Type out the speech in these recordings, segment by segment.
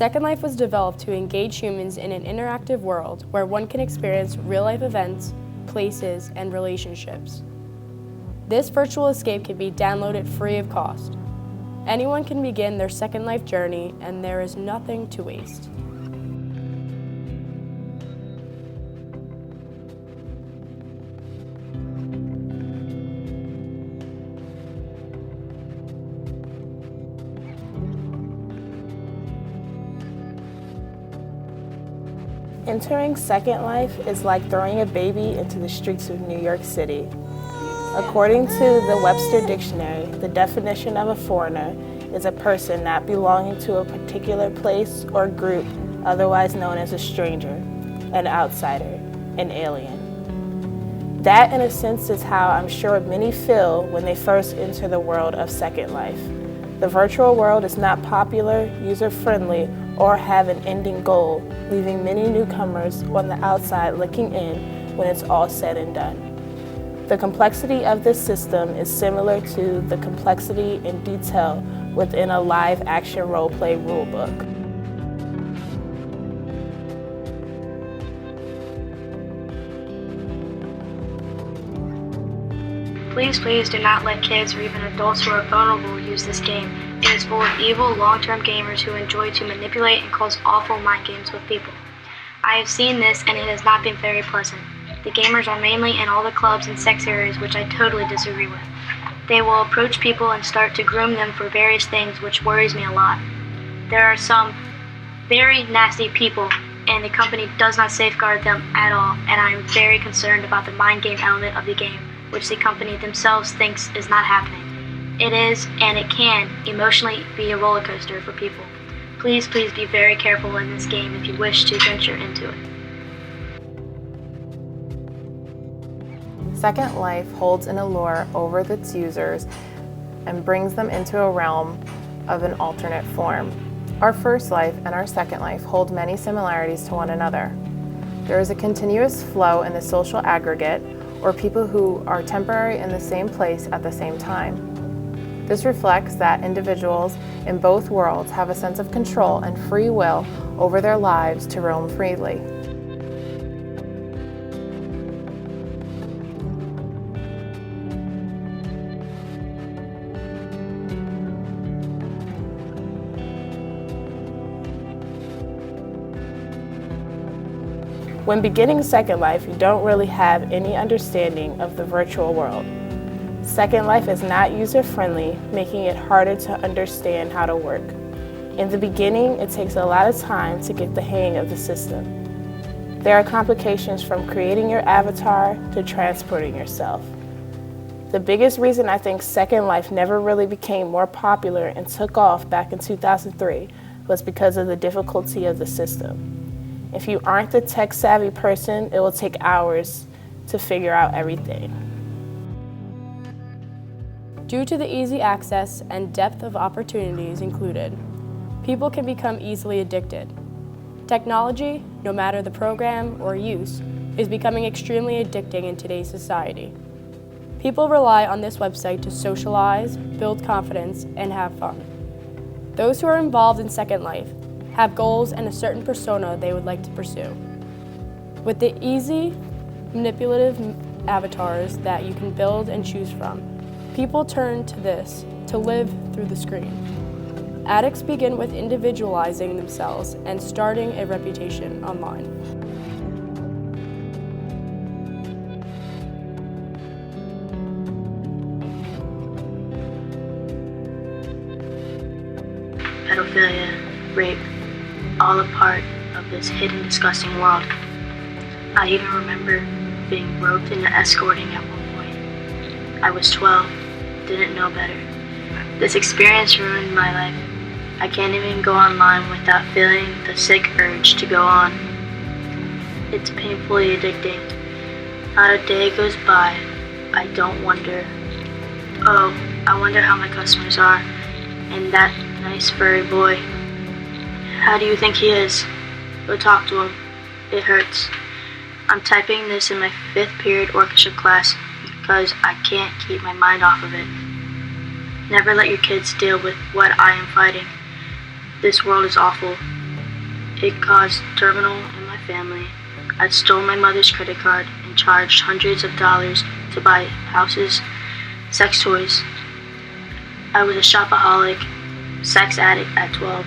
Second Life was developed to engage humans in an interactive world where one can experience real-life events, places, and relationships. This virtual escape can be downloaded free of cost. Anyone can begin their Second Life journey, and there is nothing to waste. Entering Second Life is like throwing a baby into the streets of New York City. According to the Webster Dictionary, the definition of a foreigner is a person not belonging to a particular place or group, otherwise known as a stranger, an outsider, an alien. That, in a sense, is how I'm sure many feel when they first enter the world of Second Life. The virtual world is not popular, user-friendly, or have an ending goal, leaving many newcomers on the outside looking in when it's all said and done. The complexity of this system is similar to the complexity and detail within a live-action role-play rulebook. Please do not let kids or even adults who are vulnerable use this game. It is full of evil, long-term gamers who enjoy to manipulate and cause awful mind games with people. I have seen this and it has not been very pleasant. The gamers are mainly in all the clubs and sex areas, which I totally disagree with. They will approach people and start to groom them for various things, which worries me a lot. There are some very nasty people and the company does not safeguard them at all, and I am very concerned about the mind game element of the game, which the company themselves thinks is not happening. It is, and it can, emotionally be a roller coaster for people. Please be very careful in this game if you wish to venture into it. Second Life holds an allure over its users and brings them into a realm of an alternate form. Our first life and our second life hold many similarities to one another. There is a continuous flow in the social aggregate, or people who are temporary in the same place at the same time. This reflects that individuals in both worlds have a sense of control and free will over their lives to roam freely. When beginning Second Life, you don't really have any understanding of the virtual world. Second Life is not user-friendly, making it harder to understand how to work. In the beginning, it takes a lot of time to get the hang of the system. There are complications from creating your avatar to transporting yourself. The biggest reason I think Second Life never really became more popular and took off back in 2003 was because of the difficulty of the system. If you aren't the tech-savvy person, it will take hours to figure out everything. Due to the easy access and depth of opportunities included, people can become easily addicted. Technology, no matter the program or use, is becoming extremely addicting in today's society. People rely on this website to socialize, build confidence, and have fun. Those who are involved in Second Life have goals and a certain persona they would like to pursue. With the easy, manipulative avatars that you can build and choose from, people turn to this to live through the screen. Addicts begin with individualizing themselves and starting a reputation online. Pedophilia, rape, all a part of this hidden, disgusting world. I even remember being roped into escorting at one point. I was 12, didn't know better. This experience ruined my life. I can't even go online without feeling the sick urge to go on. It's painfully addicting. Not a day goes by I don't wonder, oh, I wonder how my customers are, and that nice furry boy. How do you think he is? Go talk to him. It hurts. I'm typing this in my 5th period orchestra class because I can't keep my mind off of it. Never let your kids deal with what I am fighting. This world is awful. It caused turmoil in my family. I stole my mother's credit card and charged hundreds of dollars to buy houses, sex toys. I was a shopaholic, sex addict at 12.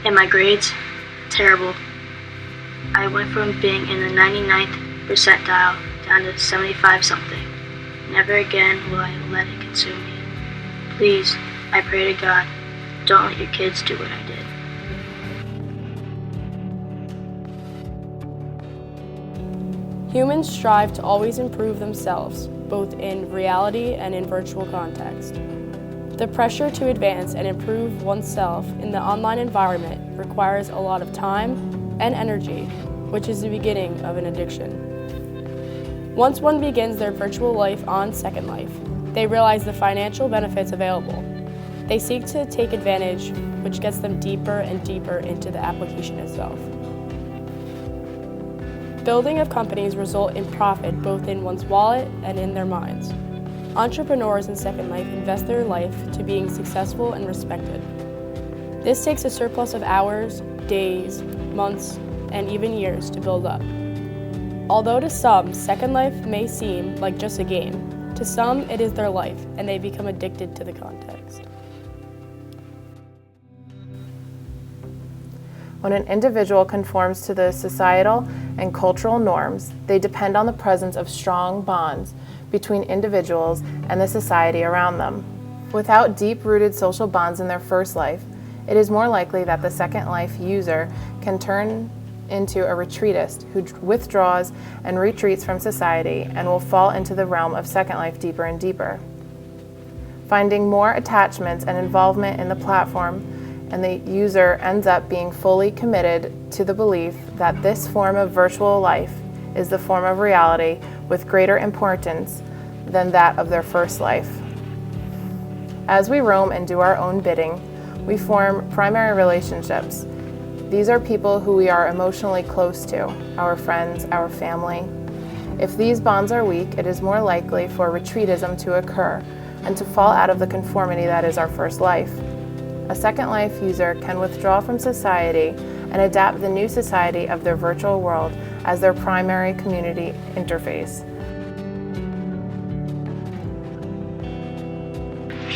And my grades, terrible. I went from being in the 99th percentile down to 75 something. Never again will I let it consume me. Please, I pray to God, don't let your kids do what I did. Humans strive to always improve themselves, both in reality and in virtual context. The pressure to advance and improve oneself in the online environment requires a lot of time and energy, which is the beginning of an addiction. Once one begins their virtual life on Second Life, they realize the financial benefits available. They seek to take advantage, which gets them deeper and deeper into the application itself. Building of companies result in profit both in one's wallet and in their minds. Entrepreneurs in Second Life invest their life to being successful and respected. This takes a surplus of hours, days, months, and even years to build up. Although to some, Second Life may seem like just a game, to some it is their life, and they become addicted to the context. When an individual conforms to the societal and cultural norms, they depend on the presence of strong bonds between individuals and the society around them. Without deep-rooted social bonds in their first life, it is more likely that the Second Life user can turn into a retreatist who withdraws and retreats from society and will fall into the realm of Second Life deeper and deeper. Finding more attachments and involvement in the platform, and the user ends up being fully committed to the belief that this form of virtual life is the form of reality with greater importance than that of their first life. As we roam and do our own bidding, we form primary relationships. These are people who we are emotionally close to, our friends, our family. If these bonds are weak, it is more likely for retreatism to occur and to fall out of the conformity that is our first life. A Second Life user can withdraw from society and adapt the new society of their virtual world as their primary community interface.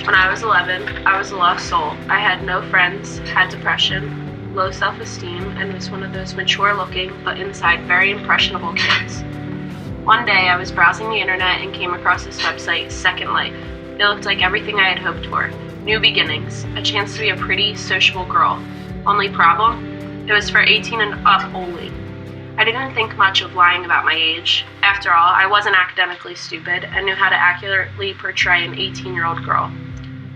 When I was 11, I was a lost soul. I had no friends, had depression, low self-esteem, and was one of those mature-looking but inside very impressionable kids. One day I was browsing the internet and came across this website, Second Life. It looked like everything I had hoped for. New beginnings, a chance to be a pretty, sociable girl. Only problem? It was for 18 and up only. I didn't think much of lying about my age. After all, I wasn't academically stupid and knew how to accurately portray an 18-year-old girl.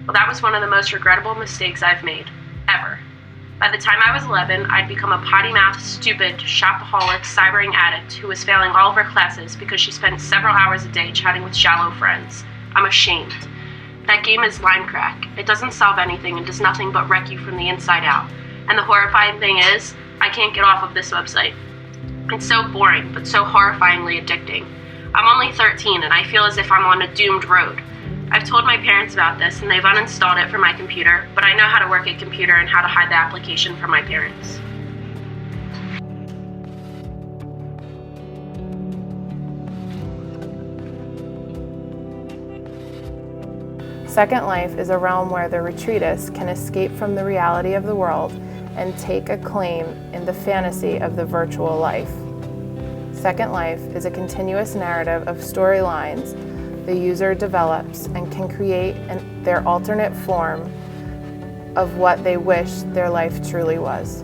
Well, that was one of the most regrettable mistakes I've made, ever. By the time I was 11, I'd become a potty-mouthed, stupid, shopaholic, cybering addict who was failing all of her classes because she spent several hours a day chatting with shallow friends. I'm ashamed. That game is line crack. It doesn't solve anything and does nothing but wreck you from the inside out. And the horrifying thing is, I can't get off of this website. It's so boring, but so horrifyingly addicting. I'm only 13 and I feel as if I'm on a doomed road. I've told my parents about this and they've uninstalled it from my computer, but I know how to work a computer and how to hide the application from my parents. Second Life is a realm where the retreatist can escape from the reality of the world and take a claim in the fantasy of the virtual life. Second Life is a continuous narrative of storylines the user develops and can create their alternate form of what they wish their life truly was.